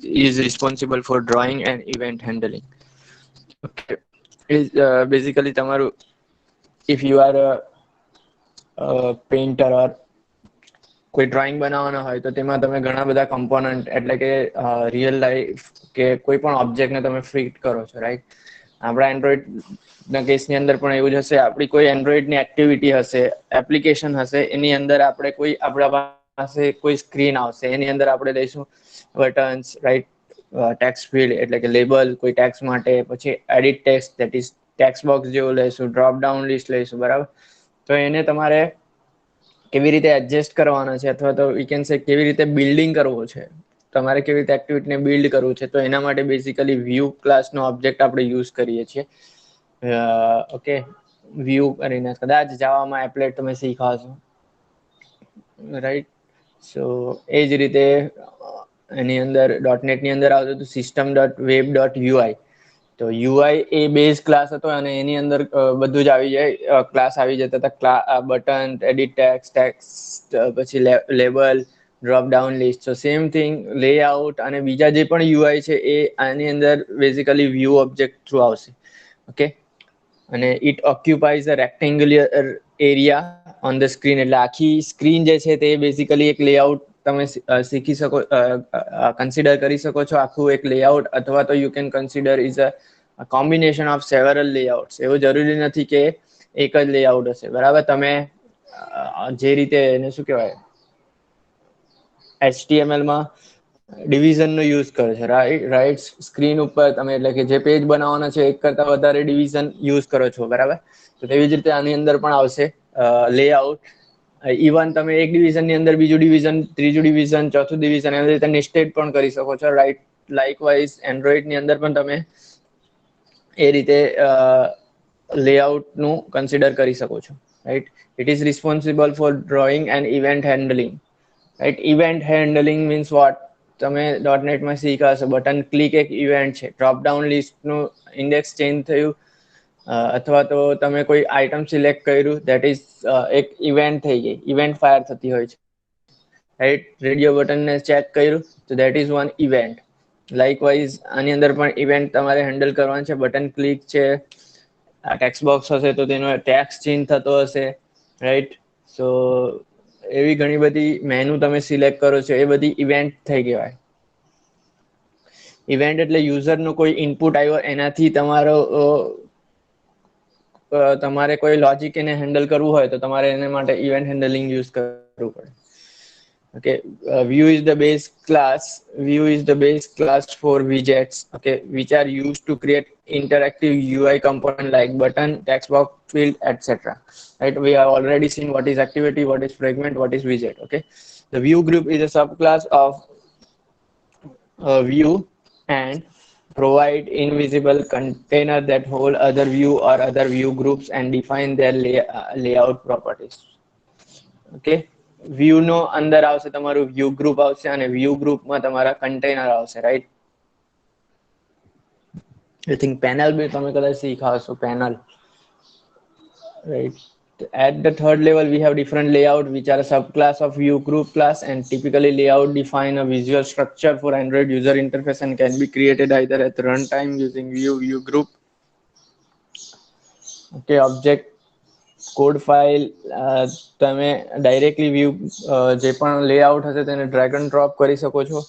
is responsible for drawing and event handling. Okay, is basically tamaru, if you are a painter or કોઈ drawing બનાવવાનો હોય તો તેમાં તમે ઘણા બધા કમ્પોનન્ટ એટલે કે રિયલ લાઈફ કે કોઈ પણ ઓબ્જેક્ટને તમે ફિટ કરો છો, રાઈટ? આપણા એન્ડ્રોઈડ ના કેસની અંદર પણ એવું જ હશે. આપણી કોઈ એન્ડ્રોઈડની એક્ટિવિટી હશે, એપ્લિકેશન હશે, એની અંદર આપણે કોઈ આપણા પાસે કોઈ સ્ક્રીન આવશે, એની અંદર આપણે લઈશું બટન્સ, રાઈટ? ટેક્સ ફિલ્ડ એટલે કે લેબલ કોઈ ટેક્સ માટે, પછી edit tax that is tax box જેવું લઈશું, ડ્રોપ ડાઉન લિસ્ટ લઈશું, બરાબર? તો એને તમારે કેવી રીતે એડજસ્ટ કરવાના છે, અથવા તો વી કેન સે કેવી રીતે બિલ્ડિંગ કરવું છે, તમારે કેવી રીતે એક્ટિવિટીને બિલ્ડ કરવું છે, તો એના માટે બેઝિકલી વ્યૂ ક્લાસનો ઓબ્જેક્ટ આપણે યુઝ કરીએ છીએ. ઓકે, વ્યૂ કરીને કદાચ જાવામાં એપ્લેટ તમે શીખવા છો, રાઈટ? સો એ જ રીતે એની અંદર .NET ની અંદર આવતું હતું સિસ્ટમ .web.ui. તો UI એ બેઝ ક્લાસ હતો અને એની અંદર બધું જ આવી જાય, ક્લાસ આવી જતા હતા, બટન, એડિટ ટેક્સ, પછી label, drop down list. So same thing layout અને બીજા જે પણ UI છે એ આની અંદર બેઝિકલી વ્યૂ ઓબ્જેક્ટ થ્રુ આવશે. ઓકે, અને it occupies a rectangular area on the screen. એટલે આખી સ્ક્રીન જે છે તે બેઝિકલી એક લેઆઉટ તમે શીખી શકો, કન્સિડર કરી શકો છો આખું એક લેઆઉટ, અથવા તો you can consider is a combination of several layouts. એવું જરૂરી નથી કે એક જ લેઆઉટ હશે, બરાબર? તમે જે રીતે એને શું કહેવાય, HTML માં ડિવિઝનનો યુઝ કરે છે, રાઈટ? સ્ક્રીન ઉપર તમે એટલે કે જે પેજ બનાવવાના છે એક કરતા વધારે ડિવિઝન યુઝ કરો છો, બરાબર? તો તેવી જ રીતે આની અંદર પણ આવશે લેઆઉટ. ઇવન તમે એક ડિવિઝનની અંદર બીજું ડિવિઝન, ત્રીજું ડિવિઝન, ચોથું ડિવિઝન એવી રીતે નેસ્ટેડ પણ કરી શકો છો, રાઈટ? લાઇકવાઇઝ એન્ડ્રોઈડની અંદર પણ તમે એ રીતે લેઆઉટનું કન્સિડર કરી શકો છો, right? It is responsible four drawing and event handling, right? Event handling means what? તમે .NET માં શીખ્યા હશો, બટન ક્લિક એક ઇવેન્ટ છે, ડ્રોપ ડાઉન લિસ્ટનું ઇન્ડેક્સ ચેન્જ થયું, અથવા તો તમે કોઈ આઇટમ સિલેક્ટ કર્યું, દેટ ઇઝ એક ઇવેન્ટ થઈ ગઈ, ઇવેન્ટ ફાયર થતી હોય છે, રાઈટ? રેડિયો બટનને ચેક કર્યું તો that is one event. Likewise આની અંદર પણ ઇવેન્ટ તમારે હેન્ડલ કરવાનું છે. બટન ક્લિક છે, આ ટેક્સ્ટ બોક્સ હશે તો તેનો ટેક્સ ચેન્જ થતો હશે, રાઈટ? સો એવી ઘણી બધી મેનુ તમે સિલેક્ટ કરો છો, એ બધી ઇવેન્ટ થઈ કહેવાય. ઇવેન્ટ એટલે યુઝરનો કોઈ ઇનપુટ આવ્યો, એનાથી તમારે કોઈ લોજિક એને હેન્ડલ કરવું હોય તો તમારે એને માટે ઇવેન્ટ હેન્ડલિંગ યુઝ કરવું પડે. Okay, view is the base class. View is the base class for widgets, okay, which are used to create interactive UI component like button, text box, field, etc. Right? We have already seen what is activity, what is fragment, what is widget. Okay, the view group is a subclass of view and provide invisible container that hold other view or other view groups and define their layout properties. Okay, view નો અંદર આવશે તમારું view group આવશે, અને view ગ્રુપમાં તમારા container આવશે, right? I think panel બી તમે કદાચ શીખા હશો, panel, right? At the third level, we have different layout, which are a subclass of view group class, and typically layout define a visual structure for Android user interface and can be created either at runtime using view group. Okay, object code file તમે directly view જે પણ layout હશે તેને drag and drop કરી શકો છો.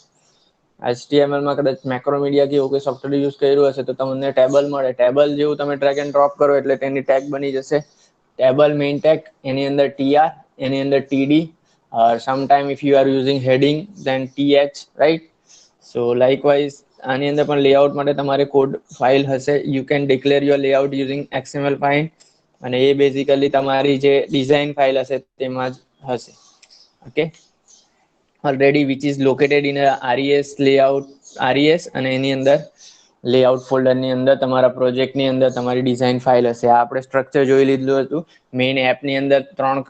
HTML માં કદાચ મેક્રોમીડિયા કે એવું કોઈ સોફ્ટવેર યુઝ કર્યું હશે તો તમને ટેબલ મળે, ટેબલ જેવું તમે ડ્રેગ એન્ડ ડ્રોપ કરો એટલે તેની ટેગ બની જશે. ટેબલ મેઇન ટેગ, એની અંદર TR, એની અંદર TD, sometime if you are using heading then TH, right? So likewise આની અંદર પણ લેઆઉટ માટે તમારે કોડ ફાઇલ હશે. You can declare your layout using XML file, અને એ બેઝિકલી તમારી જે ડિઝાઇન ફાઇલ હશે તેમાં જ હશે. Okay, already which is located in RES layout, RES, અને એની અંદર લેઆઉટ ફોલ્ડરની અંદર તમારા પ્રોજેક્ટની અંદર તમારી ડિઝાઇન ફાઇલ હશે. આ આપણે સ્ટ્રક્ચર જોઈ લીધું હતું. મેઇન એપની અંદર 3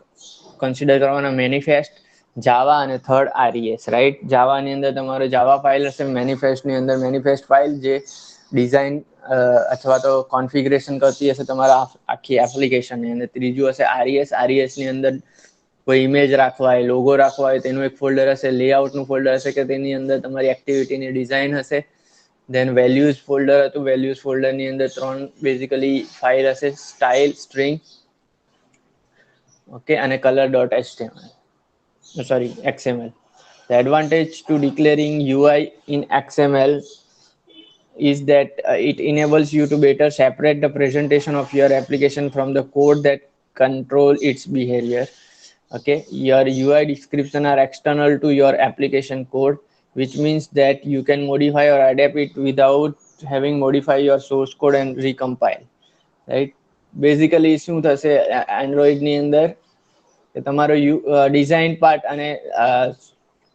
કન્સિડર કરવાના: મેનિફેસ્ટ, જાવા અને થર્ડ RES, રાઈટ? જાવાની અંદર તમારો જાવા ફાઇલ હશે, મેનિફેસ્ટની અંદર મેનિફેસ્ટ ફાઇલ જે ડિઝાઇન અથવા તો કોન્ફિગરેશન કરતી હશે તમારા આખી એપ્લિકેશનની અંદર. ત્રીજું હશે RES, RES ની અંદર કોઈ ઇમેજ રાખવા હોય, લોગો રાખવા હોય તેનું એક ફોલ્ડર હશે, લેઆઉટનું ફોલ્ડર હશે કે તેની અંદર તમારી એક્ટિવિટીની ડિઝાઇન હશે. દેન વેલ્યુઝ ફોલ્ડર હતું, વેલ્યુઝ ફોલ્ડરની અંદર 3 બેઝિકલી ફાઇલ હશે, સ્ટાઇલ, સ્ટ્રિંગ, ઓકે, અને color.html, sorry, XML. The advantage to declaring UI in XML is that it enables you to better separate the presentation of your application from the code that control its behavior. Okay, your UI description are external to your application code, which means that you can modify or adapt it without having modify your source code and recompile, right? Basically શું થશે Android ની અંદર કે તમારો design part અને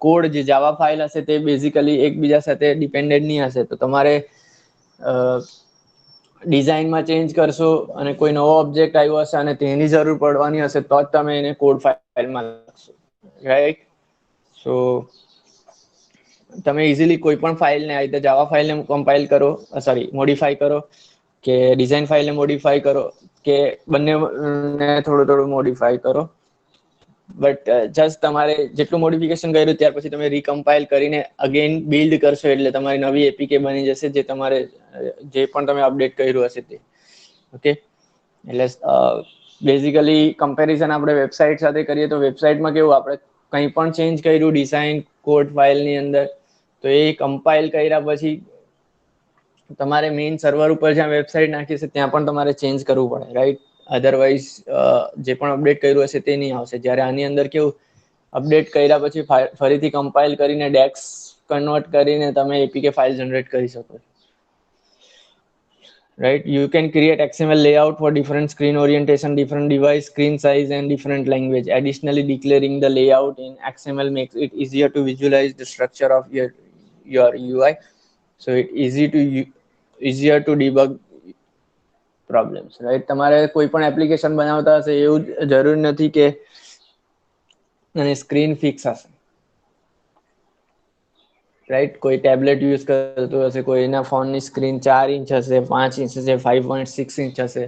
code જે જાવા file હશે તે બેઝિકલી એકબીજા સાથે ડિપેન્ડન્ટ નહીં હશે. તો તમારે ડિઝાઇનમાં ચેન્જ કરશો અને કોઈ નવો ઓબ્જેક્ટ આવ્યો હશે અને તેની જરૂર પડવાની હશે તો જ તમે એને કોડ ફાઇલમાં લખશો, રાઈટ? સો તમે ઇઝીલી કોઈ પણ ફાઇલને આ રીતે જાવા ફાઇલને કમ્પાઇલ કરો, સોરી મોડિફાઈ કરો, કે ડિઝાઇન ફાઇલને મોડિફાઈ કરો, કે બંનેને થોડું થોડું મોડિફાઈ કરો. બટ જસ્ટ તમારે જેટલું મોડિફિકેશન કર્યું ત્યાર પછી તમે રીકમ્પાઇલ કરીને અગેન બિલ્ડ કરશો એટલે તમારી નવી એપીકે બની જશે જે તમારે જે પણ તમે અપડેટ કર્યું હશે તે. ઓકે, એટલે બેઝિકલી કમ્પેરિઝન આપણે વેબસાઇટ સાથે કરીએ તો વેબસાઇટમાં કેવું આપણે કંઈ પણ ચેન્જ કર્યું ડિઝાઇન કોડ ફાઇલની અંદર તો એ કમ્પાઇલ કર્યા પછી તમારે મેઇન સર્વર ઉપર જ્યાં વેબસાઇટ નાખી છે ત્યાં પણ તમારે ચેન્જ કરવું પડે, રાઈટ? અધરવાઇઝ જે પણ અપડેટ કર્યું હશે તે નહીં આવશે. જ્યારે આની અંદર કેવું અપડેટ કર્યા પછી ફરીથી કમ્પાઇલ કરીને ડેક્સ કન્વર્ટ કરીને તમે એપીકે ફાઇલ જનરેટ કરી શકો. Right, you can create XML layout for different screen orientation, different device screen size, and different language. Additionally, declaring the layout in XML makes it easier to visualize the structure of your UI, so it easier to debug problems, right? તમારે કોઈ પણ application બનાવતા હશે એવું જરૂરી નથી કે અને સ્ક્રીન ફિક્સ હશે, રાઈટ? કોઈ ટેબ્લેટ યુઝ કરતું હશે, કોઈના ફોનની સ્ક્રીન 4 ઇંચ હશે, 5 ઇંચ હશે, 5.6 ઇંચ હશે.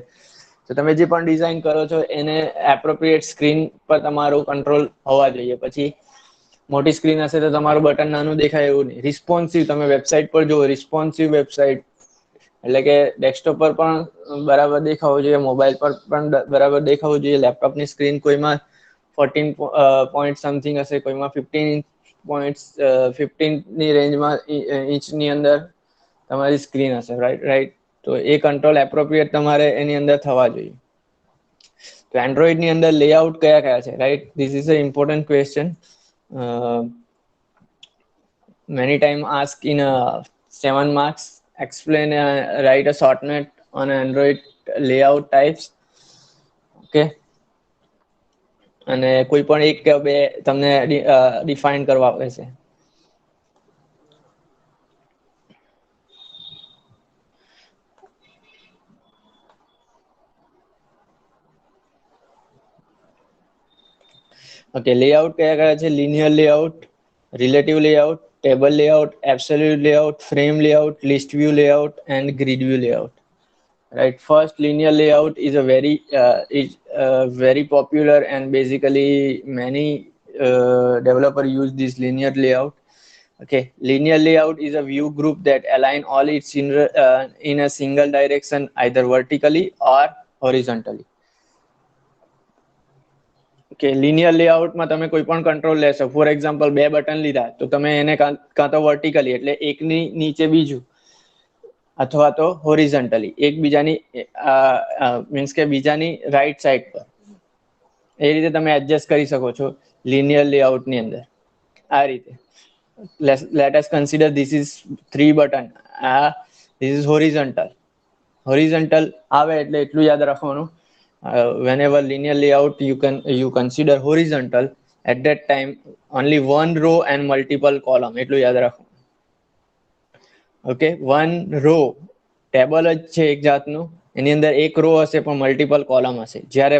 તો તમે જે પણ ડિઝાઇન કરો છો એને એપ્રોપ્રિએટ સ્ક્રીન પર તમારું કંટ્રોલ હોવા જોઈએ. પછી મોટી સ્ક્રીન હશે તો તમારું બટન નાનું દેખાય એવું નહીં. રિસ્પોન્સિવ તમે વેબસાઇટ પર જુઓ, રિસ્પોન્સિવ વેબસાઇટ એટલે કે ડેસ્કટોપ પર પણ બરાબર દેખાવું જોઈએ, મોબાઈલ પર પણ બરાબર દેખાવું જોઈએ. લેપટોપની સ્ક્રીન કોઈમાં 14 પોઈન્ટ સમથિંગ હશે, કોઈમાં 15 ની રેન્જમાં ઇંચની અંદર તમારી સ્ક્રીન હશે, રાઈટ? તો એ કંટ્રોલ એપ્રોપ્રિએટ તમારે એની અંદર થવા જોઈએ. તો એન્ડ્રોઈડ ની અંદર લેઆઉટ કયા કયા છે, right? This is a important question. Many times asked in 7 marks. Explain, write a short note on Android layout types. Okay, અને કોઈ પણ એક કે બે તમને ડિફાઇન કરવા આવે છે. ઓકે, લેઆઉટ કયા કયા છે? Linear layout, relative layout, table layout, absolute layout, frame layout, list view layout, and grid view layout. Right, first linear layout is a very popular, and basically many developers use this linear layout. Okay, linear layout is a view group that align all its in a single direction, either vertically or horizontally. કે linear લેઆઉટમાં તમે કોઈ પણ control લેશો. For example બે button લીધા તો તમે એને કાં તો વર્ટિકલી એટલે એકની નીચે બીજું અથવા તો હોરિઝોન્ટલી એકબીજાની મીન્સ કે બીજાની રાઈટ સાઈડ પર એ રીતે તમે એડજસ્ટ કરી શકો છો લિનિયર લેઆઉટની અંદર. આ રીતે let us consider this is 3 button, this is horizontal આવે એટલે એટલું યાદ રાખવાનું. Whenever linear layout you consider horizontal, at that time only one row and multiple column, એટલું યાદ રાખો. ઓકે, વન રો ટેબલ જ છે એક જાતનું, એની અંદર એક રો હશે પણ મલ્ટિપલ કોલમ હશે. જ્યારે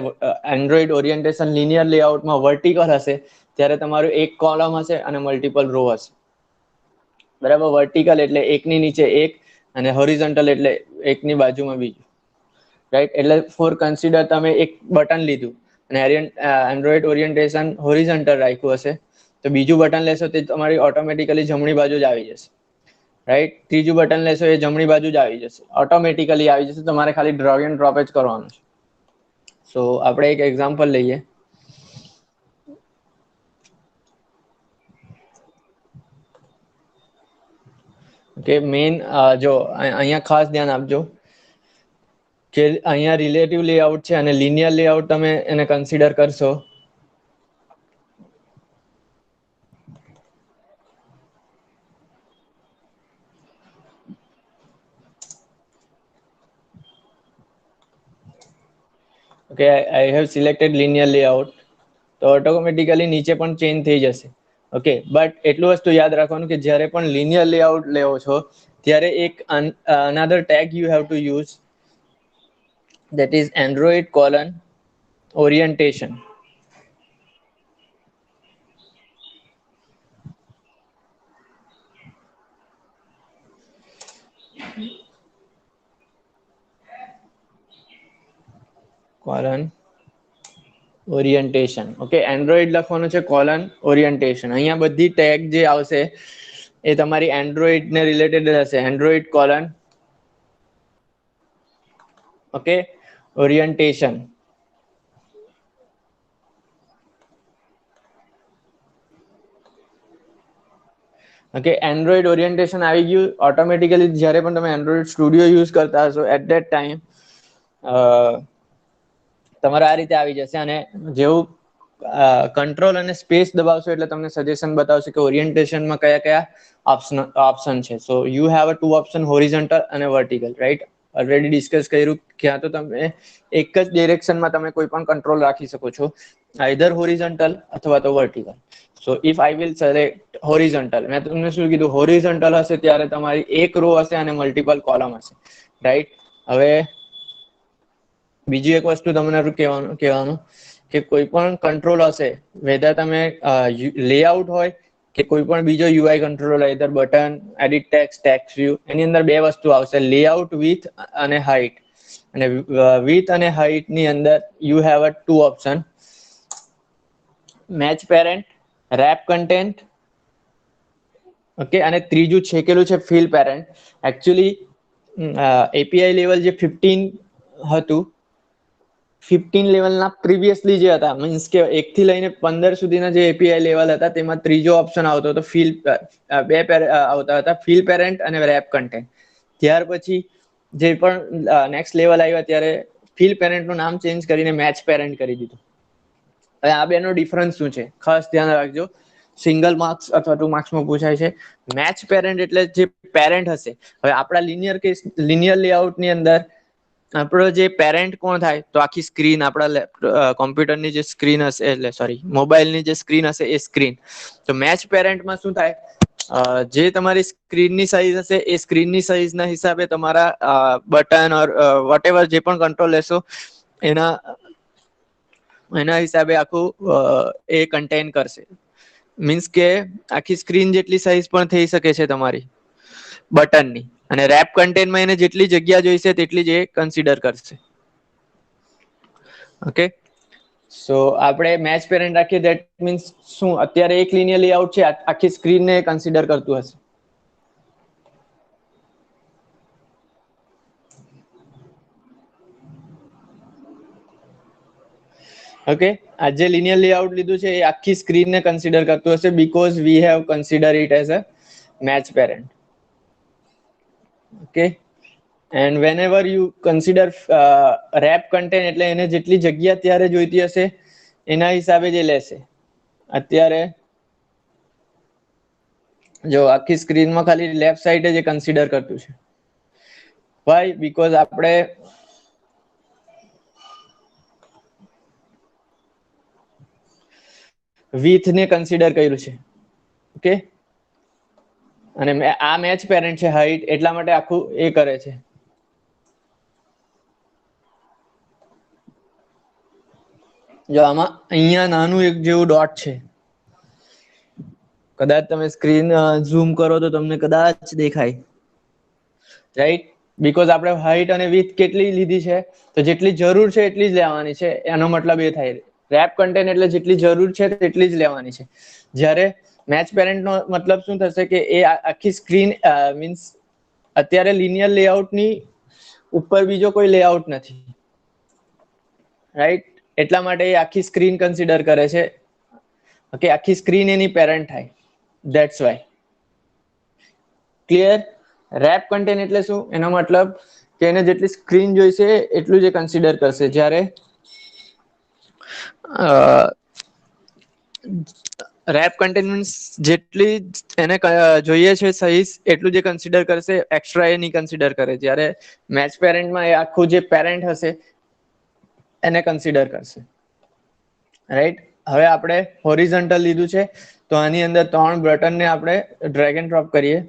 એન્ડ્રોઈડ ઓરિએન્ટેશન લિનિયર લેઆઉટમાં વર્ટિકલ હશે ત્યારે તમારું એક કોલમ હશે અને મલ્ટિપલ રો હશે, બરાબર? વર્ટિકલ એટલે એકની નીચે એક અને હોરિઝોન્ટલ એટલે એકની બાજુમાં બીજું, રાઈટ? એટલે ફોર કન્સિડર તમે એક બટન લીધું અને એન્ડ્રોઈડ ઓરિએન્ટેશન હોરિઝોન્ટલ રાખ્યું હશે તો બીજું બટન લેશો તે તમારી ઓટોમેટિકલી જમણી બાજુ જ આવી જશે, રાઈટ. ત્રીજું બટન લેશો એ જમણી બાજુ જ આવી જશે, ઓટોમેટિકલી આવી જશે. તમારે ખાલી ડ્રેગ એન્ડ ડ્રોપ જ કરવાનું છે. સો આપણે એક એક્ઝામ્પલ લઈએ. કે મેઇન જો અહીંયા ખાસ ધ્યાન આપજો કે અહીંયા રિલેટિવ લેઆઉટ છે અને લિનિયર લેઆઉટ તમે એને કન્સિડર કરશો. Okay, I have selected linear layout, તો ઓટોમેટિકલી નીચે પણ ચેન્જ થઈ જશે. ઓકે, બટ એટલું વસ્તુ યાદ રાખવાનું કે જ્યારે પણ લિનિયર લેઆઉટ લેવો છો ત્યારે એક another tag you have to use, that is Android : orientation. Orientation. Okay, Android લખવાનું છે ઓરિએન્ટેશન. અહીંયા બધી ટેગ જે આવશે એ તમારી એન્ડ્રોઈડ ને રિલેટેડ હશે. Android : okay, orientation. Okay, Android orientation આવી ગયું. ઓટોમેટિકલી જ્યારે પણ તમે એન્ડ્રોઈડ સ્ટુડિયો યુઝ કરતા હશો એટ ધેટ ટાઈમ તમારે આ રીતે આવી જશે. અને જેવું કંટ્રોલ અને સ્પેસ દબાવશો એટલે તમને સજેશન બતાવશે કે ઓરિએન્ટેશનમાં કયા કયા ઓપ્શન છે. So you have to option, horizontal અને વર્ટિકલ, રાઈટ. ઓલરેડી ડિસ્કસ કર્યું. ક્યાં તો તમે એક જ ડિરેક્શનમાં તમે કોઈ પણ કંટ્રોલ રાખી શકો છો, આઈધર હોરિઝોન્ટલ અથવા તો vertical. So if I will select horizontal, મેં તમને શું કીધું, હોરિઝોન્ટલ હશે ત્યારે તમારી એક રો હશે અને મલ્ટિપલ કોલમ હશે, રાઈટ. હવે બીજી એક વસ્તુ તમને કહેવાનું કે કોઈ પણ કંટ્રોલ હશે, વેધર તમે લેઆઉટ હોય કે કોઈ પણ બીજો UI control, either button, edit text, text view, એની અંદર બે વસ્તુ આવશે, લેઆઉટ વિથ અને હાઇટ. અને વિથ અને હાઇટ ની અંદર you have to option, match parent, wrap content. Okay, અને ત્રીજું છેકેલું છે fill parent. Actually API level જે 15 હતું, 15 લેવલના પ્રીવિયસલી જે હતા, મીન્સ કે 1 થી લઈને 15 સુધીના જે એપીઆઈ લેવલ હતા તેમાં ત્રીજો ઓપ્શન આવતો હતો ફિલ, બે આવતા હતા, ફિલ પેરેન્ટ અને રેપ કન્ટેન્ટ. ત્યાર પછી જે પણ નેક્સ્ટ લેવલ આવ્યા ત્યારે ફિલ પેરેન્ટનું નામ ચેન્જ કરીને મેચ પેરેન્ટ કરી દીધું. હવે આ બેનો ડિફરન્સ શું છે ખાસ ધ્યાન રાખજો. સિંગલ માર્ક્સ અથવા 2 માર્ક્સમાં પૂછાય છે. મેચ પેરેન્ટ એટલે જે પેરેન્ટ હશે. હવે આપણા લિનિયર લેઆઉટની અંદર આપણો જે પેરેન્ટ કોણ થાય, તો આખી સ્ક્રીન, આપણા કોમ્પ્યુટરની જે સ્ક્રીન હશે, એટલે સોરી મોબાઈલની જે સ્ક્રીન હશે એ સ્ક્રીન. તો મેચ પેરેન્ટમાં શું થાય, જે તમારી સ્ક્રીનની સાઈઝ હશે એ સ્ક્રીનની સાઈઝના હિસાબે તમારા બટન ઓર વોટેવર જે પણ કંટ્રોલ લેશો એના હિસાબે આખું એ કન્ટેન કરશે. મીન્સ કે આખી સ્ક્રીન જેટલી સાઈઝ પણ થઈ શકે છે તમારી બટનની. અને રેપ કન્ટેન્ટમાં એને જેટલી જગ્યા જોઈશે તેટલી જ એ કન્સિડર કરશે. ઓકે, સો આપણે મેચ પેરેન્ટ રાખીએ, ધેટ મીન્સ શું, અત્યારે એક લિનિયર લેઆઉટ છે, આખી સ્ક્રીનને કન્સિડર કરતું હશે. ઓકે, આ જે લિનિયર લેઆઉટ લીધું છે એ આખી સ્ક્રીનને કન્સિડર કરતું હશે, because we have consider it as a match parent. Okay, and whenever you consider wrap content, એટલે એને જેટલી જગ્યા ત્યારે જોઈતી હશે એના હિસાબે જ લેશે. અત્યારે જો આખી સ્ક્રીનમાં ખાલી લેફ્ટ સાઈડ જ કન્સિડર કરતું છે. વાય? બીકોઝ આપણે width ને કન્સિડર કર્યું છે. ઓકે, અને આ મેચ પેરેન્ટ છે હાઈટ, એટલા માટે આખું એ કરે છે. જો આમાં અહીંયા નાનું એક જેવું ડોટ છે, કદાચ તમે સ્ક્રીન ઝૂમ કરો તો તમને કદાચ દેખાય, રાઈટ. બીકોઝ આપણે હાઈટ અને વિડ્થ કેટલી લીધી છે, તો જેટલી જરૂર છે એટલી જ લેવાની છે, એનો મતલબ એ થાય. રેપ કન્ટેન્ટ એટલે જેટલી જરૂર છે તેટલી જ લેવાની છે. જ્યારે મેચ પેરેન્ટ નો મતલબ શું થશે કે એ આખી સ્ક્રીન મીન્સ અત્યારે લિનિયર લેઆઉટની ઉપર બીજો કોઈ લેઆઉટ નથી, રાઈટ? એટલા માટે એ આખી સ્ક્રીન કન્સિડર કરે છે. ઓકે, આખી સ્ક્રીન એની પેરેન્ટ થાય, that's why. Clear? Wrap content એટલે શું? એનો મતલબ કે એને જેટલી સ્ક્રીન જોઈશે એટલું જ કન્સિડર કરશે. જ્યારે રેપ કન્ટેન્ટ મીન્સ જેટલી એને જોઈએ છે સાઈઝ એટલું જ કન્સિડર કરશે, એક્સ્ટ્રા એ નહીં કન્સિડર કરે. જ્યારે મેચ પેરેન્ટમાં એ આખું જે પેરેન્ટ હશે એને કન્સિડર કરશે, રાઈટ? હવે આપણે હોરિઝોન્ટલ લીધું છે તો આની અંદર 3 બટનને આપણે ડ્રેગ એન્ડ ડ્રોપ કરીએ.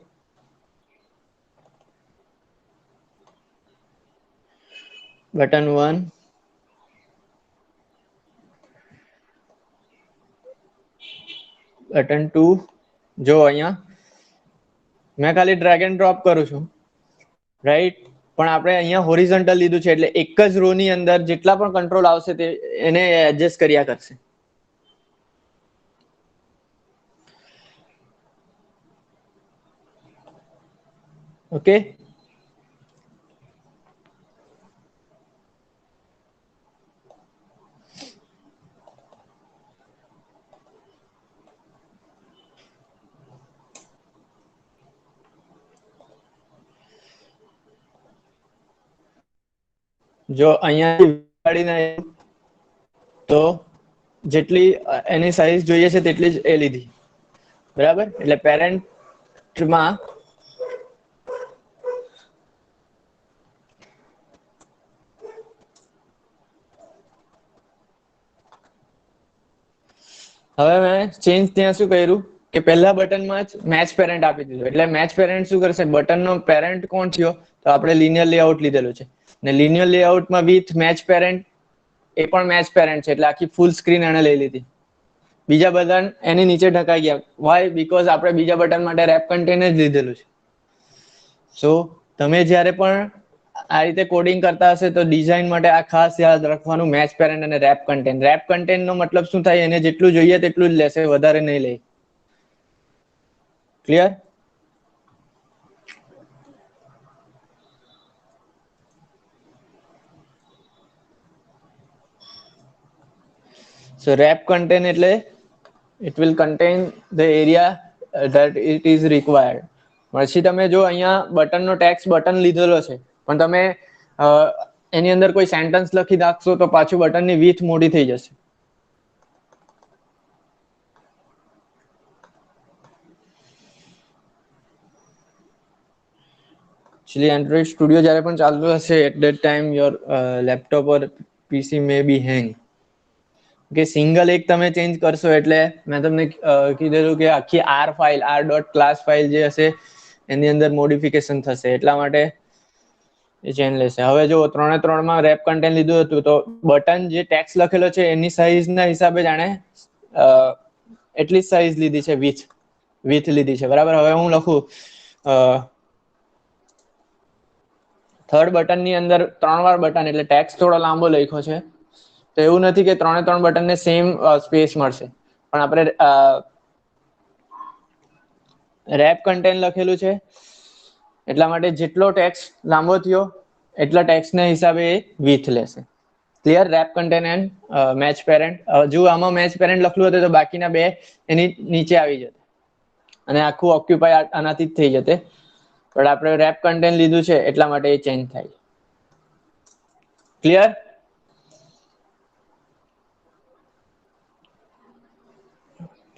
Button 1, button 2. જો અહીંયા મેં ખાલી ડ્રેગ એન્ડ ડ્રોપ કરું છું, રાઈટ? પણ આપણે અહીંયા હોરિઝોન્ટલ લીધું છે એટલે એક જ રો ની અંદર જેટલા પણ કંટ્રોલ આવશે તે એને એડજસ્ટ કર્યા કરશે. ઓકે, જો અહીંયા તો જેટલી એની સાઈઝ જોઈએ છે તેટલી જ એ લીધી, બરાબર? એટલે પેરેન્ટમાં હવે મેં ચેન્જ ત્યાં શું કર્યું કે પહેલા બટનમાં જ મેચ પેરેન્ટ આપી દીધું. એટલે મેચ પેરેન્ટ શું કરશે? બટનનો પેરેન્ટ કોણ થયો? તો આપણે લિનિયર લેઆઉટ લીધેલું છે ને લિનિયર લેઆઉટમાં વિથ મેચ પેરેન્ટ એ પણ મેચ પેરેન્ટ છે એટલે આખી ફૂલ સ્ક્રીન એને લઈ લીધી. બીજા બટન એની નીચે ઢકાઈ ગયા. વાય? બીકોઝ આપણે બીજા બટન માટે રેપ કન્ટેન્ટ જ લીધેલું છે. સો તમે જ્યારે પણ આ રીતે કોડિંગ કરતા હશે તો ડિઝાઇન માટે આ ખાસ યાદ રાખવાનું, મેચ પેરેન્ટ અને રેપ કન્ટેન્ટ. રેપ કન્ટેન્ટ નો મતલબ શું થાય? એને જેટલું જોઈએ તેટલું જ લેશે, વધારે નહીં લે. ક્લિયર? So wrap content એટલે it will contain the area that it is required. પછી તમે જો અહીંયા બટનનો ટેક્સ્ટ બટન લીધેલો છે પણ તમે એની અંદર કોઈ સેન્ટેન્સ લખી નાખશો તો પાછું બટનની width મોટી થઈ જશે. Actually Android Studio જ્યારે પણ ચાલતું હશે at that time your laptop or PC may be hang. કે સિંગલ એક તમે ચેન્જ કરશો એટલે મેં તમને કીધેલું કે આખી R file, R dot class file જે હશે એની અંદર મોડિફિકેશન થશે, એટલા માટે એ ચેન્જ લેશે. હવે જો 3 માં રેપ કન્ટેન્ટ લીધું હતું તો બટન જે ટેક્સ્ટ લખેલો છે એની સાઈઝ ના હિસાબે જાણે એટલી સાઈઝ લીધી છે, વિથ લીધી છે, બરાબર? હવે હું લખું થર્ડ બટન ની અંદર 3 વાર બટન એટલે ટેક્સ્ટ થોડો લાંબો લખ્યો છે. તો એવું નથી કે 3 બટનને સેમ સ્પેસ મળશે, પણ આપણે રેપ કન્ટેન્ટ લખેલું છે એટલા માટે જેટલો ટેક્સ્ટ લાંબો થયો એટલા ટેક્સ્ટના હિસાબે એ વિથ લેશે. Clear? Wrap content and match parent. જો આમાં મેચ પેરેન્ટ લખલું હતું તો બાકીના બે એની નીચે આવી જતે અને આખું ઓક્યુપાય આનાથી જ થઈ જતે, પણ આપણે રેપ કન્ટેન્ટ લીધું છે એટલા માટે એ ચેન્જ થાય. Clear?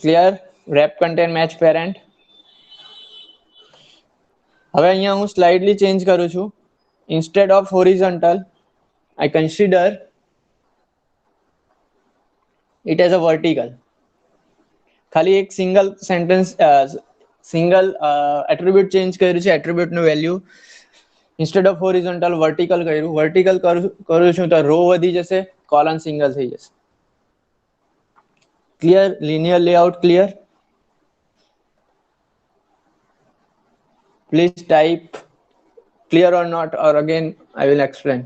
Clear? Wrap content, match parent. હવે અહીંયા હું સ્લાઇડલી ચેન્જ કરું છું. Instead of horizontal I consider it as a vertical. ખાલી એક single sentence single attribute change કર્યું છે, એટ્રીબ્યુટ નું value instead of horizontal vertical કર્યું. વર્ટિકલ કરું છું તો રો વધી જશે, કોલમ સિંગલ થઈ જશે. Clear? Linear layout clear? Please type clear or not, or again I will explain.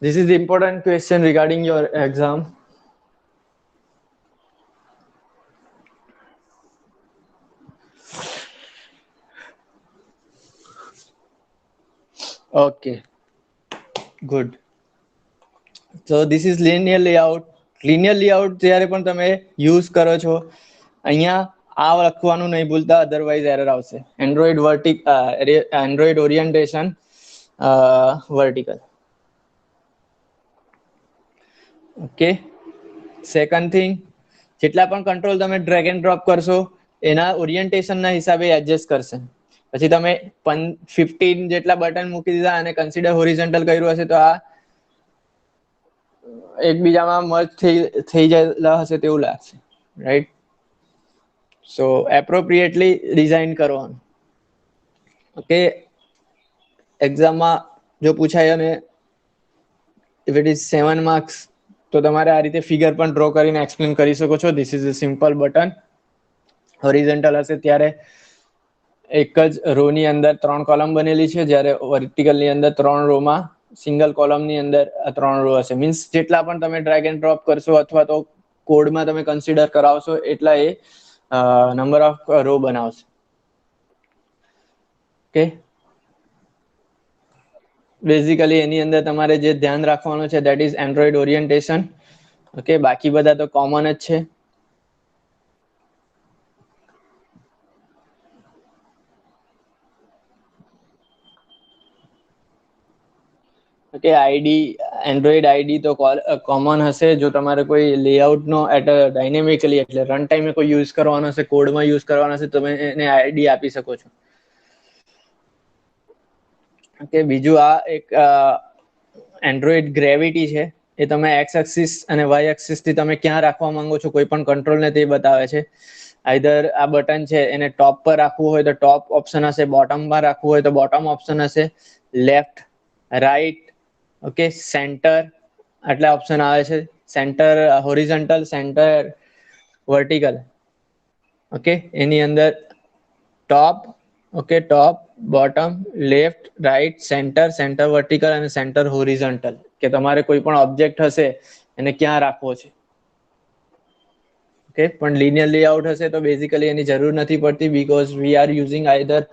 This is the important question regarding your exam. Okay, good. So this is linear layout. Linear layout જ્યારે પણ તમે use કરો છો અહીંયા આ લખવાનું નહીં ભૂલતા, અધરવાઇઝ એરર આવશે. Android orientation vertical. Okay, second thing, જેટલા પણ કંટ્રોલ તમે ડ્રેગ એન્ડ ડ્રોપ કરશો એના ઓરિએન્ટેશનના હિસાબે એડજસ્ટ કરશે. પછી તમે 15 જેટલા બટન મૂકી દીધા અને કન્સિડર હોરિઝોન્ટલ કર્યું હશે તો આ એકબીજામાં મર્જ થઈ ગયેલા હશે તેવું લાગશે, રાઈટ? સો એપ્રોપ્રિએટલી ડિઝાઇન કરવાનું. ઓકે, એક્ઝામમાં જો પૂછાય અને ઇફ ઇટ ઇઝ 7 માર્ક્સ તો તમારે આ રીતે ફિગર પણ ડ્રો કરીને એક્સપ્લેન કરી શકો છો. This is a simple button. Horizontal હશે ત્યારે એક જ રો ની અંદર 3 કોલમ બનેલી છે, જ્યારે વર્ટિકલ ની અંદર 3 રો માં સિંગલ કોલમ ની અંદર 3 રો હશે. મીન્સ જેટલા પણ તમે ડ્રેગ એન્ડ ડ્રોપ કરશો અથવા તો કોડમાં તમે કન્સિડર કરાવશો એટલા એ નંબર ઓફ રો બનાવશે. ઓકે, બેઝિકલી એની અંદર તમારે જે ધ્યાન રાખવાનું છે that is Android orientation. Okay, બાકી બધા તો કોમન જ છે. ઓકે, આઈડી એન્ડ્રોઇડ આઈડી તો કોમન હશે. જો તમારે કોઈ લેઆઉટનો ડાયનેમિકલી એટલે રન ટાઈમે કોઈ યુઝ કરવાનો હશે, કોડમાં યુઝ કરવાનો હશે, તમે એને આઈડી આપી શકો છો. ઓકે, બીજું આ એક એન્ડ્રોઇડ ગ્રેવિટી છે, એ તમે એક્સ એક્સિસ અને વાય એક્સિસ થી તમે ક્યાં રાખવા માંગો છો કોઈ પણ કંટ્રોલ ને તે બતાવે છે. આઈધર આ બટન છે એને ટોપ પર રાખવું હોય તો ટોપ ઓપ્શન હશે, બોટમમાં રાખવું હોય તો બોટમ ઓપ્શન હશે, લેફ્ટ, રાઈટ, ઓકે, સેન્ટર આટલા ઓપ્શન આવે છે. Center horizontal, center vertical. Okay, એની અંદર top, okay, top, bottom, left, right, center, center vertical અને સેન્ટર હોરિઝોન્ટલ, કે તમારે કોઈ પણ ઓબ્જેક્ટ હશે એને ક્યાં રાખવો છે. ઓકે, પણ linear layout હશે તો બેઝિકલી એની જરૂર નથી પડતી, because we are using either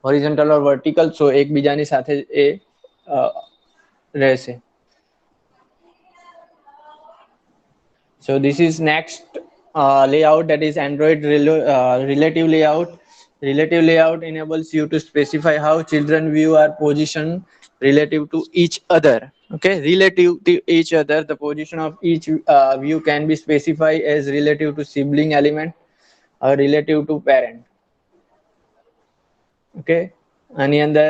horizontal or vertical. So એકબીજાની સાથે એ રહેશે. So this is next layout, that is Android relative layout. Relative layout enables you to specify how children view are positioned relative to each other. Okay, relative to each other, the position of each view can be specified as relative to sibling element or relative to parent. Okay, આની અંદર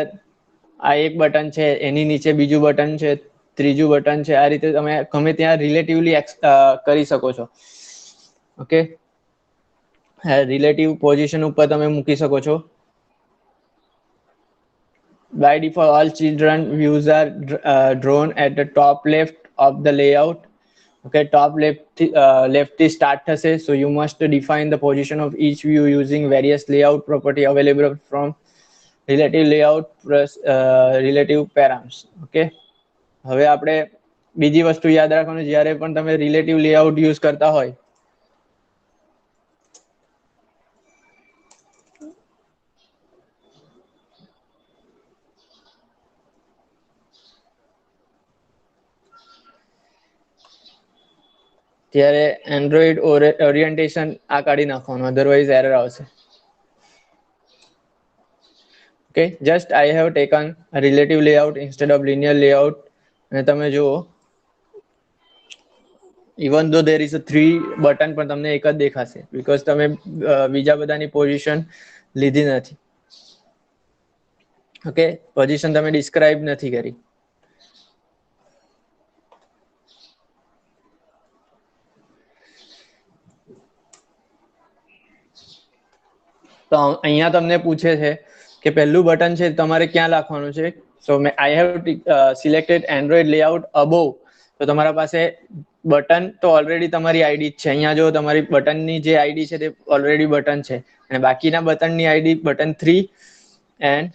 આ એક button છે, એની નીચે બીજું button છે, ત્રીજું button છે. આ રીતે તમે ગમે ત્યાં રિલેટિવલી કરી શકો છો. ઓકે, રિલેટિવ પોઝિશન ઉપર તમે મૂકી શકો છો. By default, all children views are drawn at the top left of the layout. Okay, top left is start થશે. So you must define the position of each view using various layout property available from relative layout plus relative params. Okay, હવે આપણે બીજી વસ્તુ યાદ રાખવાનું, જ્યારે પણ તમે રિલેટિવ લેઆઉટ યુઝ કરતા હોય ત્યારે એન્ડ્રોઇડ ઓરિએન્ટેશન આ કાઢી નાખવાનું, અધરવાઇઝ એરર આવશે. Okay, just I have taken a relative layout instead of linear layout. અને તમે જુઓ, even though there is a 3 button પણ તમને એક જ દેખાશે, બીકોઝ તમે બીજા બધાની પોઝિશન લીધી નથી. ઓકે, પોઝિશન તમે ડિસ્ક્રાઇબ નથી કરી. તો અહીંયા તમને પૂછે છે કે પહેલું બટન છે તમારે ક્યાં લખવાનું છે. સો I have selected Android layout above. તો તમારા પાસે બટન તો ઓલરેડી તમારી આઈડી છે. અહીંયા જો તમારી બટનની જે આઈડી છે તે ઓલરેડી બટન છે, અને બાકીના બટનની આઈડી બટન 3 એન્ડ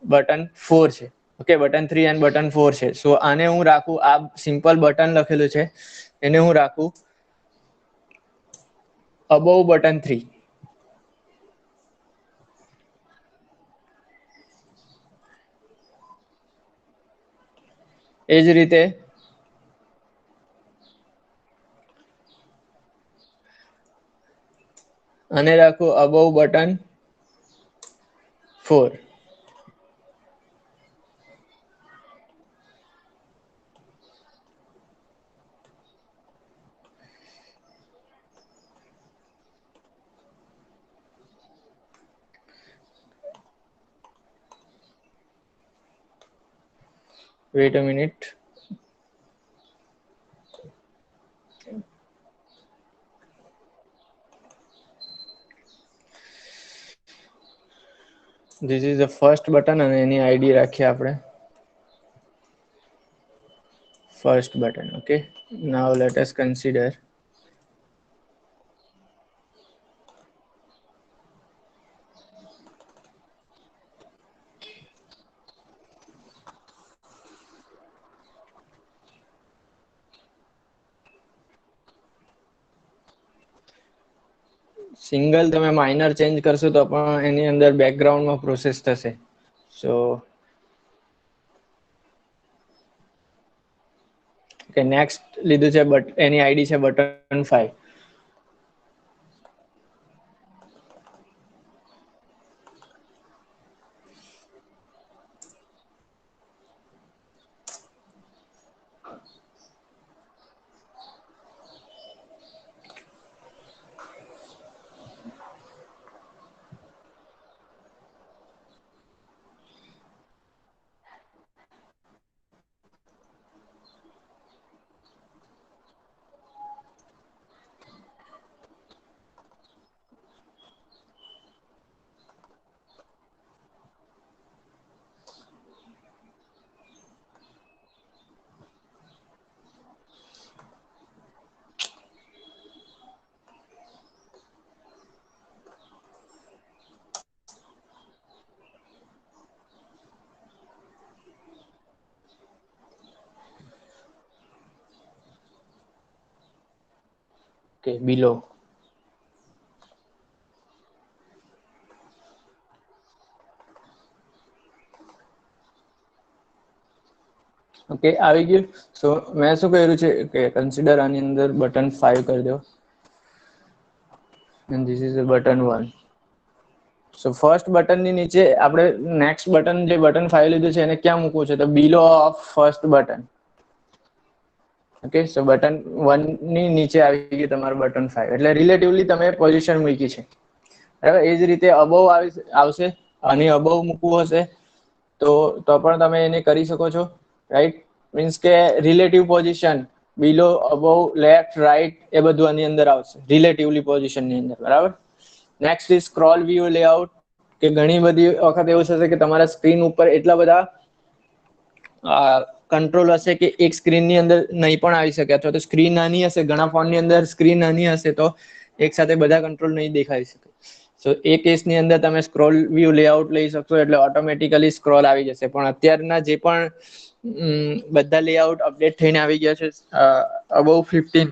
બટન 4 છે. ઓકે, બટન 3 અને બટન 4 છે. સો આને હું રાખું, આ સિમ્પલ બટન લખેલું છે એને હું રાખું અબોવ બટન 3. એ જ રીતે આને રાખું above button 4. Wait a minute. This is the first button અને એની ID રાખીએ આપણે first button. Okay, now let us consider single તમે માઇનર ચેન્જ કરશો તો પણ એની અંદર બેકગ્રાઉન્ડમાં પ્રોસેસ થશે. સો કે નેક્સ્ટ લીધું છે બટ એની આઈડી છે બટન 5. Okay, below. ઓકે, આવી ગયું. સો મેં શું કર્યું છે કે કન્સિડર આની અંદર બટન 5 કરી દો and this is the button 1. So first button ની નીચે આપણે નેક્સ્ટ બટન જે બટન 5 લીધું છે એને ક્યાં મૂકવું છે તો below of first button. Okay, so button 1 ની નીચે આવી ગયું તમારું બટન 5 એટલે રિલેટિવલી તમે પોઝિશન મૂકી છે. બરાબર, એ જ રીતે અબોવ આવશે અને અબોવ મૂકવું હશે તો પણ તમે એને કરી શકો છો. રાઈટ, મીન્સ કે રિલેટિવ પોઝિશન બિલો અબોવ લેફ્ટ રાઈટ એ બધું આની અંદર આવશે રિલેટિવલી પોઝિશન ની અંદર. બરાબર, next is scroll view layout કે ઘણી બધી વખત એવું થશે કે તમારા સ્ક્રીન ઉપર એટલા બધા કંટ્રોલ હશે કે એક સ્ક્રીન ની અંદર નહીં પણ આવી શકે અથવા તો સ્ક્રીન નાની હશે. ઘણા ફોન ની અંદર સ્ક્રીન નાની હશે તો એક સાથે બધા કંટ્રોલ નહીં દેખાઈ શકે. સો એ કેસની અંદર તમે સ્ક્રોલ વ્યૂ લેઆઉટ લઈ શકશો એટલે ઓટોમેટિકલી સ્ક્રોલ આવી જશે. પણ અત્યારના જે પણ બધા લેઆઉટ અપડેટ થઈને આવી ગયા છે અબોવ 15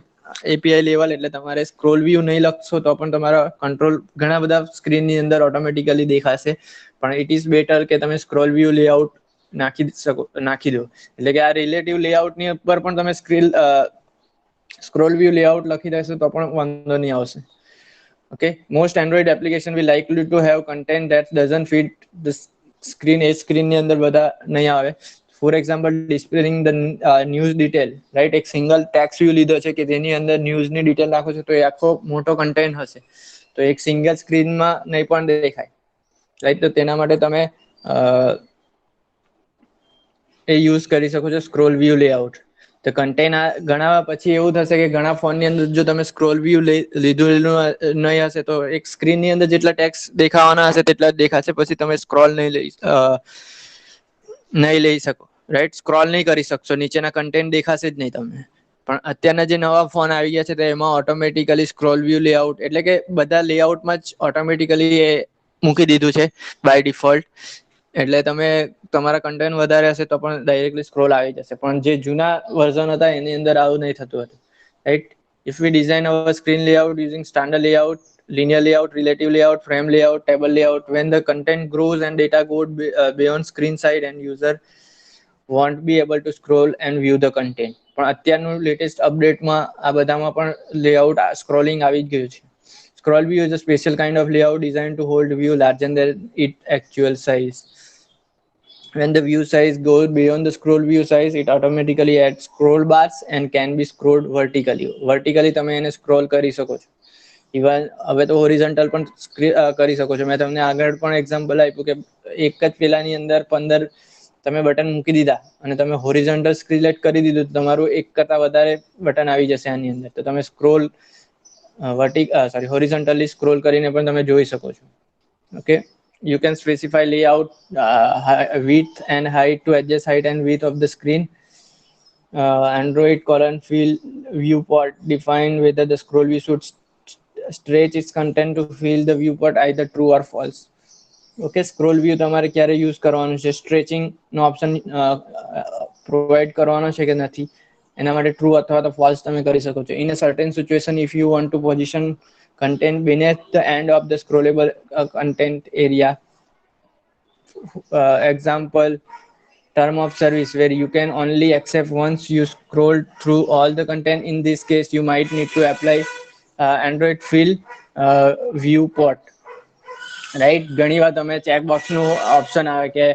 API લેવલ, એટલે તમારે સ્ક્રોલ વ્યૂ નહીં લખશો તો પણ તમારા કંટ્રોલ ઘણા બધા સ્ક્રીન ની અંદર ઓટોમેટિકલી દેખાશે. પણ ઇટ ઇઝ બેટર કે તમે સ્ક્રોલ વ્યૂ લેઆઉટ નાખી દો. એટલે કે આ રિલેટિવ લેઆઉટ ની ઉપર પણ તમે સ્ક્રોલ વ્યૂ લેઆઉટ લખી દેશો તો પણ વાંધો નહીં આવશે. Okay, most Android application will likely to have content that doesn't fit the screen. એ સ્ક્રીન ની અંદર બધા નહીં આવે. For example displaying the news detail. Right, એક સિંગલ ટેક્સ્ટ વ્યૂ લીધો છે કે જેની અંદર ન્યૂઝની ડિટેલ નાખો છો તો એ આખો મોટો કન્ટેન્ટ હશે તો એક સિંગલ સ્ક્રીનમાં નહીં પણ દેખાય. રાઈટ, તો તેના માટે તમે એ યુઝ કરી શકો છો સ્ક્રોલ વ્યૂ લેઆઉટ. તો કન્ટેન્ટ ઘણા પછી એવું થશે કે ઘણા ફોનની અંદર જો તમે સ્ક્રોલ વ્યૂ લીધું નહીં હશે તો એક સ્ક્રીન ની અંદર જેટલા ટેક્સ્ટ દેખાવાના હશે તેટલા જ દેખાશે. પછી તમે સ્ક્રોલ નહીં લઈ શકો. રાઈટ, સ્ક્રોલ નહીં કરી શકશો, નીચેના કન્ટેન્ટ દેખાશે જ નહીં તમને. પણ અત્યારના જે નવા ફોન આવી ગયા છે તો એમાં ઓટોમેટિકલી સ્ક્રોલ વ્યૂ લેઆઉટ એટલે કે બધા લેઆઉટમાં જ ઓટોમેટિકલી એ મૂકી દીધું છે બાય ડિફોલ્ટ. એટલે તમે તમારા કન્ટેન્ટ વધારે હશે તો પણ ડાયરેક્ટલી સ્ક્રોલ આવી જશે, પણ જે જૂના વર્ઝન હતા એની અંદર આવું નહીં થતું હતું, right? If we design our screen layout using standard layout, linear layout, relative layout, frame layout, table layout, when the content grows and data goes beyond screen side and user won't be able to scroll and view the content. પણ અત્યારનું latest અપડેટમાં આ બધામાં પણ layout scrolling આવી જ ગયું છે. Scroll view is a special kind of layout designed to hold view larger than its actual size. When the view size goes beyond the scroll view size, it automatically adds scroll bars and can be scrolled vertically. Vertically તમે એને scroll કરી શકો છો. Even હવે તો horizontal પણ કરી શકો છો. મેં તમને આગળ પણ એક્ઝામ્પલ આપ્યું કે એક જ પેલાની અંદર 15 તમે બટન મૂકી દીધા અને તમે હોરિઝોન્ટલ સિલેક્ટ કરી દીધું, તમારું એક કરતા વધારે બટન આવી જશે આની અંદર. તો તમે સ્ક્રોલ હોરિઝોન્ટલી સ્ક્રોલ કરીને પણ તમે જોઈ શકો છો. Okay, you can specify layout width and height to adjust height and width of the screen. Android colon fill viewport define whether the scroll view should stretch its content to fill the viewport either true or false. Okay, scroll view તમારે ક્યારે use કરવાનું છે, stretching નો option provide કરવાનો છે કે નથી, એના માટે ટ્રુ અથવા તો ફોલ્સ તમે કરી શકો છો. In a certain situation, if you want to position content beneath the end of the scrollable content area, example term of service where you can only accept once you scroll through all the content. In this case you might need to apply Android fill viewport, right? ઘણી વાર તમે ચેકબોક્સનું option આવે કે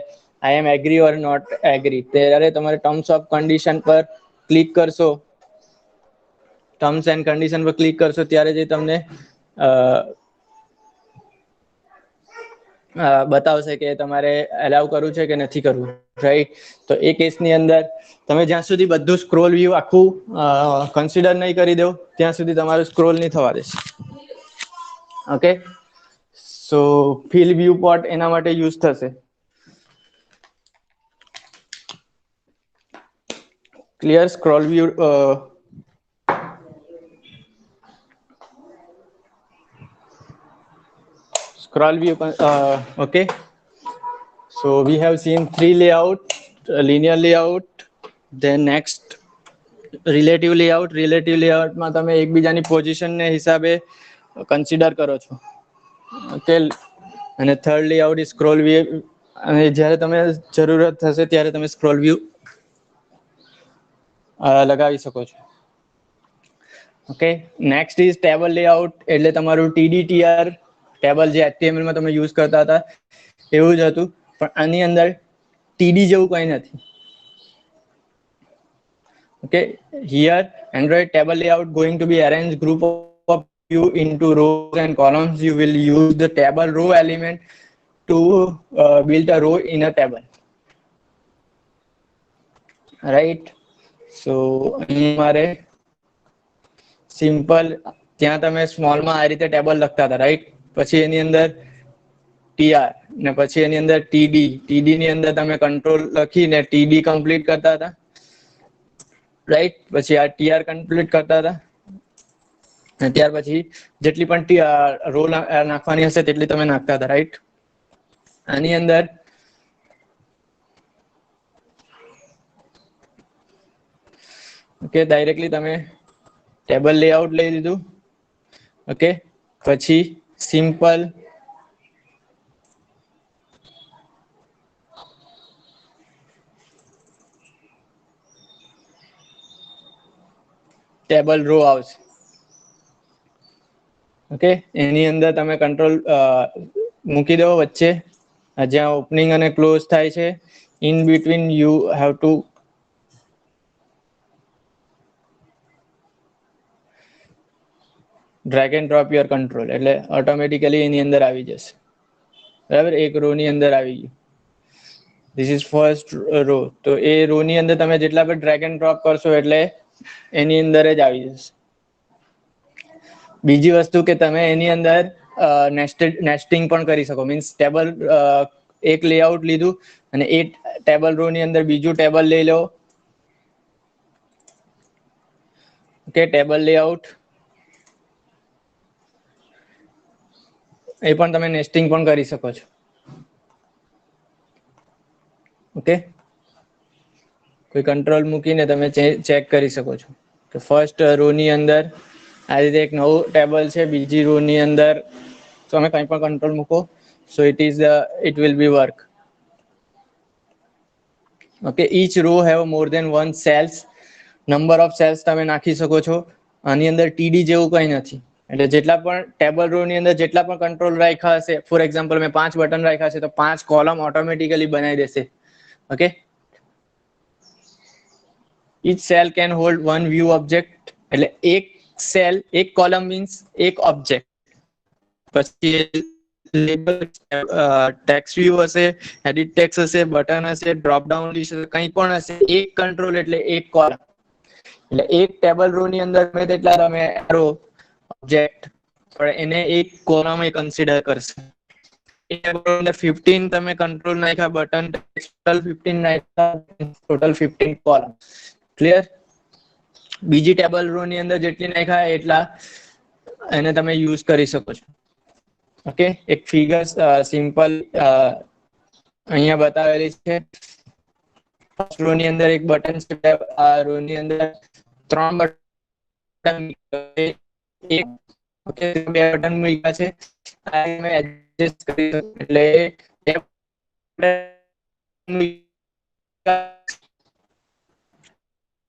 આઈ એમ agri or not agri, ત્યારે તમારે terms of condition પર click કરશો, terms and condition પર ક્લિક કરશો ત્યારે જે તમને બતાવશે કે તમારે એલાવ કરવું છે કે નથી કરવું, રાઈટ? તો એ કેસની અંદર તમે જ્યાં સુધી બધું સ્ક્રોલ વ્યૂ આખું કન્સિડર નહીં કરી દો ત્યાં સુધી તમારું સ્ક્રોલ નહીં થવા દેશે. ઓકે, સો ફિલ વ્યૂ પોર્ટ એના માટે યુઝ થશે. Clear? Scroll view scroll view. Okay, so we have seen 3 layout: linear layout, then next relative layout. Relative layout માં તમે એકબીજાની પોઝિશન ને હિસાબે કન્સિડર કરો છો. ઓકે, અને third layout is scroll view, અને જ્યારે તમે જરૂરત થશે ત્યારે તમે સ્ક્રોલ વ્યૂ લગાવી શકો છો. Okay, next is table layout, એટલે તમારું TDTR ટેબલ જે HTML માં તમે યુઝ કરતા હતા એવું જ હતું, પણ આની અંદર TD જેવું કંઈ નથી. Okay, here Android table layout going to be arranged group of view into rows and columns. You will use the table row element to build a row in a table, right? So અમારે simple ત્યાં તમે સ્મોલમાં આ રીતે table લખતા હતા, right? પછી એની અંદર TR ને પછી એની અંદર TD ની અંદર તમે કંટ્રોલ લખીને TD કમ્પ્લીટ કરતા હતા, રાઈટ? પછી આ TR કમ્પ્લીટ કરતા હતા, અને ત્યાર પછી જેટલી પણ રો નાખવાની હશે તેટલી તમે નાખતા હતા, રાઈટ? આની અંદર ઓકે, ડાયરેક્ટલી તમે ટેબલ લેઆઉટ લઈ લીધું. ઓકે, પછી સિમ્પલ ટેબલ રો આવશે. ઓકે, એની અંદર તમે કંટ્રોલ મૂકી દો વચ્ચે જ્યાં ઓપનિંગ અને ક્લોઝ થાય છે. In between you have two drag and drop your control, એટલે ઓટોમેટિકલી એની અંદર આવી જશે, બરાબર? એક રો ની અંદર આવી ગયું. This is first row. તો એ રો ની અંદર તમે જેટલા પણ ડ્રેગ એન્ડ ડ્રોપ કરશો એટલે એની અંદર જ આવી જશે. બીજી વસ્તુ કે તમે એની અંદર નેસ્ટિંગ પણ કરી શકો, મીન્સ ટેબલ એક લેઆઉટ લીધું અને એ ટેબલ રો ની અંદર બીજું ટેબલ લઈ લો. ઓકે, ટેબલ લેઆઉટ એ પણ તમે નેસ્ટિંગ પણ કરી શકો છો. ઓકે, કોઈ કંટ્રોલ મૂકીને તમે ચેક કરી શકો છો કે ફર્સ્ટ રો ની અંદર આ રીતે એક નવું ટેબલ છે, બીજી રો ની અંદર તમે કંઈ પણ કંટ્રોલ મૂકો સો it will be work. Okay, each row have more than one cells. Number of cells તમે નાખી શકો છો. આની અંદર ટીડી જેવું કંઈ નથી, એટલે જેટલા પણ ટેબલ રો ની અંદર જેટલા પણ કંટ્રોલ રાખ્યા હશે, ફોર એક્ઝામ્પલ મેં 5 બટન રાખ્યા છે તો 5 કોલમ ઓટોમેટિકલી બનાવી દેશે. Okay, each cell can hold one view object, એટલે એક સેલ એક કોલમ મીન્સ એક ઓબ્જેક્ટ. પછી લેબલ ટેક્સ્ટ વ્યૂ હશે, એડિટ ટેક્સ્ટ હશે, બટન હશે, ડ્રોપ ડાઉન લિસ્ટ હશે, કંઈ પણ હશે. એક કંટ્રોલ એટલે એક કોલમ, એટલે એક ટેબલ રો ની અંદર મેં તેટલા તમે એરો ઓબ્જેક્ટ પણ એને એક કોલમ એ કન્સિડર કરશે. એક ટેબલ રો અંદર 15 તમે કંટ્રોલ નાખ્યા, બટન ટોટલ 15 નાખ્યા, ટોટલ 15 કોલમ. ક્લિયર? બીજી ટેબલ રો ની અંદર જેટલી નાખ્યા એટલા એને તમે યુઝ કરી શકો છો. ઓકે, એક ફિગર સિમ્પલ અહીંયા બતાવેલી છે. ફર્સ્ટ રો ની અંદર એક બટન છે, આ રો ની અંદર 3 બટન એક ઓકે 2 બટન મૂક્યા છે. આ મેં એડજસ્ટ કરી એટલે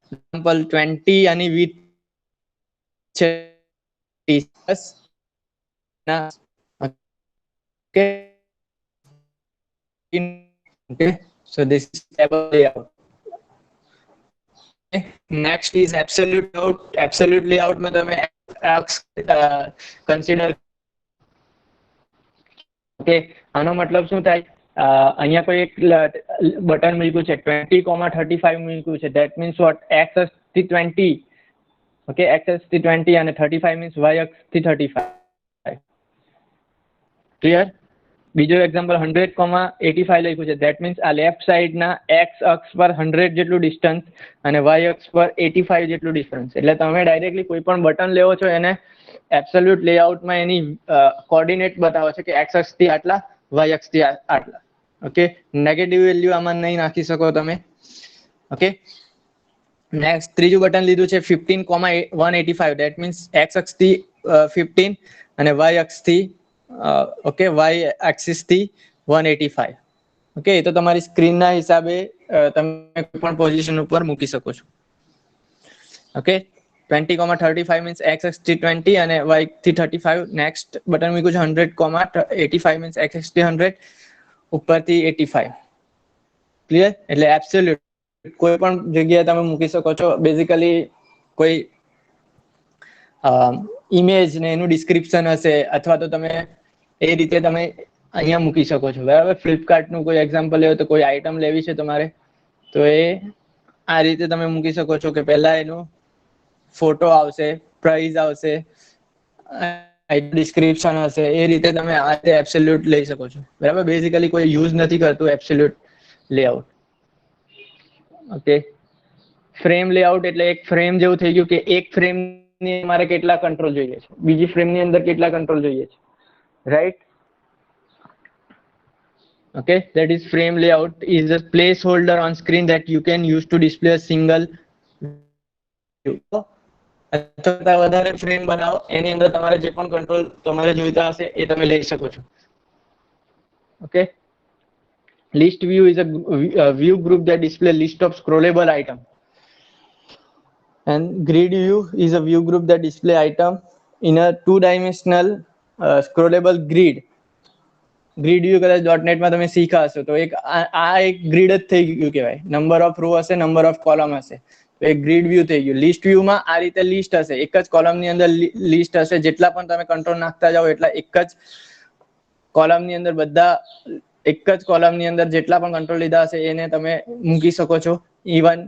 એક્ઝામ્પલ 20 આની વિડ્થ છે 30 ના okay. Okay, so this is table layout. Okay. Next is absolute layout. Absolute layout में तुम्हें consider okay, આનો મતલબ શું થાય? અહીંયા કોઈ એક બટન મૂક્યું છે 20,35 મૂક્યું છે, that means what? x અક્ષ થી 20, okay, x અક્ષ થી 20 અને 35 means y અક્ષ થી 35. ક્લિયર? બીજો એક્ઝામ્પલ 100,85 લખ્યું છે, ધેટ મીન્સ આ લેફ્ટ સાઈડ ના એક્સ અક્ષ પર 100 જેટલું ડિસ્ટન્સ અને વાય અક્ષ પર 85 જેટલું ડિસ્ટન્સ. એટલે તમે ડાયરેક્ટલી કોઈ પણ બટન લેવો છો એને એબ્સોલ્યુટ લેઆઉટમાં એની કોઓર્ડિનેટ બતાવે છે કે એક્સ અક્ષથી આટલા, વાય અક્ષથી આટલા. ઓકે, નેગેટિવ વેલ્યુ આમાં નહીં નાખી શકો તમે. ઓકે, નેક્સ્ટ ત્રીજું બટન લીધું છે 15,185, ધેટ મીન્સ એક્સ અક્ષથી 15 અને વાય અક્ષથી ઓકે વાય એક્સિસ થી 185. ઓકે, તો તમારી સ્ક્રીનના હિસાબે તમે કોઈ પણ પોઝિશન ઉપર મૂકી શકો છો. ઓકે, 20,35 મીન્સ x અક્ષ થી 20 અને y થી 35. નેક્સ્ટ બટન મૂક્યું છે 100,85 મીન્સ x અક્ષ થી 100 ઉપરથી 85. ક્લિયર? એટલે એબ્સોલ્યુટ કોઈ પણ જગ્યાએ તમે મૂકી શકો છો. બેઝિકલી કોઈ ઇમેજ ને એનું ડિસ્ક્રિપ્શન હશે અથવા તો તમે એ રીતે તમે અહીંયા મૂકી શકો છો. બરાબર? ફ્લિપકાર્ટનું કોઈ એક્ઝામ્પલ લેવો તો કોઈ આઈટમ લેવી છે તમારે તો એ આ રીતે તમે મૂકી શકો છો કે પહેલા એનો ફોટો આવશે, પ્રાઇસ આવશે, ડિસ્ક્રિપ્શન હશે, એ રીતે તમે આ રીતે એબ્સોલ્યુટ લઈ શકો છો. બરાબર? બેઝિકલી કોઈ યુઝ નથી કરતું absolute layout. Okay, frame layout એટલે એક ફ્રેમ જેવું થઈ ગયું કે એક ફ્રેમ ની મારે કેટલા કંટ્રોલ જોઈએ છે, બીજી ફ્રેમ ની અંદર કેટલા કંટ્રોલ જોઈએ છે, right? Okay, that is frame layout is a placeholder on screen that you can use to display a single view. અથવા વધારે ફ્રેમ બનાવો એની અંદર તમારે જે પણ કંટ્રોલ તમારે જોઈતા હશે એ તમે લઈ શકો છો. Okay, list view is a view group that display list of scrollable item, and grid view is a view group that display item in a two-dimensional scrollable grid. Grid view કદાચ .NET માં તમે શીખા હશો તો એક આ એક grid જ થઈ ગયું કહેવાય. નંબર ઓફ રો હશે, નંબર ઓફ કોલમ હશે, તો એક ગ્રીડ વ્યૂ થઈ ગયું. લિસ્ટ વ્યૂમાં આ રીતે લિસ્ટ હશે, એક જ કોલમની અંદર લિસ્ટ હશે. જેટલા પણ તમે કંટ્રોલ નાખતા જાઓ એટલા એક જ કોલમની અંદર બધા એક જ કોલમની અંદર જેટલા પણ કંટ્રોલ લીધા હશે એને તમે મૂકી શકો છો. ઇવન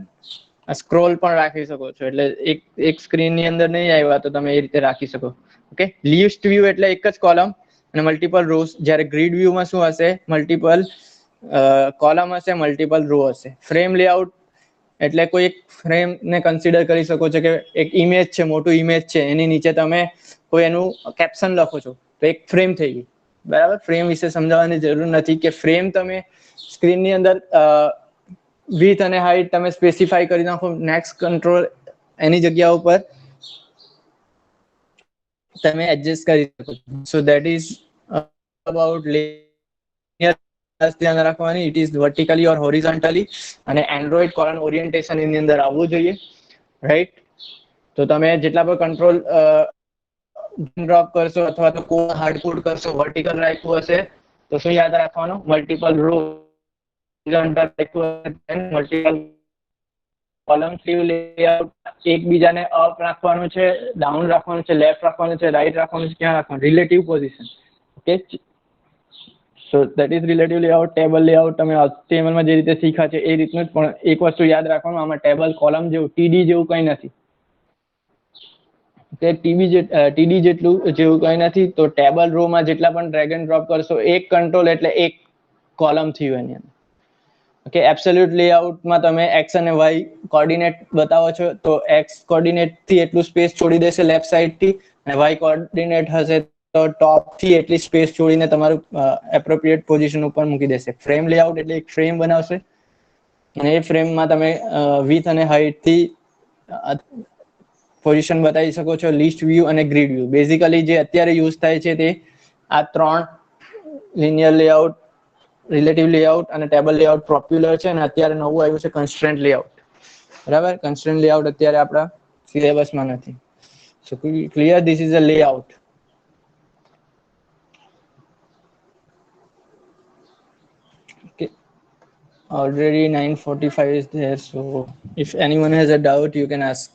સ્ક્રોલ પણ રાખી શકો છો. એટલે એક સ્ક્રીનની અંદર નહીં આવ્યા તો તમે એ રીતે રાખી શકો. ઓકે, લિસ્ટ વ્યૂ એટલે એક જ કોલમ અને મલ્ટિપલ રોઝ. જ્યારે ગ્રીડ વ્યૂમાં શું હશે? મલ્ટિપલ કોલમ હશે, મલ્ટિપલ રો હશે. ફ્રેમ લેઆઉટ એટલે કોઈ એક ફ્રેમ ને કન્સિડર કરી શકો છો કે એક ઇમેજ છે, મોટું ઇમેજ છે, એની નીચે તમે કોઈ એનું કેપ્શન લખો છો તો એક ફ્રેમ થઈ ગયું. બરાબર? ફ્રેમ વિશે સમજાવવાની જરૂર નથી કે ફ્રેમ તમે સ્ક્રીનની અંદર width અને height તમે સ્પેસિફાઈ કરી નાખો. નેક્સ્ટ કંટ્રોલ એની જગ્યા ઉપર તમે એડજસ્ટ કરી શકો. So that is about linear. ધ્યાન રાખવાની, it is vertically or horizontally, અને એન્ડ્રોઇડ કોલન ઓરિએન્ટેશન એની અંદર આવવું જોઈએ, રાઈટ. તો તમે જેટલા પણ કંટ્રોલ ડ્રોપ કરશો અથવા તો કોડ હાર્ડકોડ કરશો, વર્ટિકલ રાખ્યું હશે તો શું યાદ રાખવાનું? Multiple row multiple column sleeve layout એકબીજાને અપ રાખવાનું છે, ડાઉન રાખવાનું છે, લેફ્ટ રાખવાનું છે, રાઈટ રાખવાનું છે, ક્યાં રાખવાનું? Relative position. Okay, so that is relative layout. Table layout તમે HTML માં જે રીતે શીખ્યા છે એ રીતનું જ, પણ એક વસ્તુ યાદ રાખવાનું, આમાં ટેબલ કોલમ જેવું TD જેવું કંઈ નથી. તે TD જેટલું જેવું કંઈ નથી. તો ટેબલ રો માં જેટલા પણ ડ્રેગ એન્ડ ડ્રોપ કરશો, એક કંટ્રોલ એટલે એક કોલમ થયું એની અંદર. ઓકે, એબ્સોલ્યુટ લેઆઉટમાં તમે x અને y કોર્ડિનેટ બતાવો છો તો x કોર્ડિનેટ થી એટલું સ્પેસ છોડી દેશે લેફ્ટ સાઈડ થી, અને y કોર્ડિનેટ હશે તો ટોપ થી એટલી સ્પેસ છોડીને તમારું એપ્રોપ્રિએટ પોઝિશન ઉપર મૂકી દેશે. ફ્રેમ લેઆઉટ એટલે એક ફ્રેમ બનાવશે, અને એ ફ્રેમમાં તમે વિથ અને હાઇટ થી પોઝિશન બતાવી શકો છો. લિસ્ટ વ્યૂ અને ગ્રીડ વ્યૂ બેઝિકલી જે અત્યારે યુઝ થાય છે તે આ ત્રણ લિનિયર લેઆઉટ, રિલેટિવ લેઆઉટ અને ટેબલ લેઆઉટ પોપ્યુલર છે. અને અત્યારે નવું આવ્યું છે કન્સ્ટ્રેન્ટ લેઆઉટ. બરાબર, કન્સ્ટ્રેન્ટ લેઆઉટ અત્યારે આપણા સિલેબસમાં નથી. So clear, this is a layout. Okay, already 9:45 is there, so if anyone has a doubt you can ask.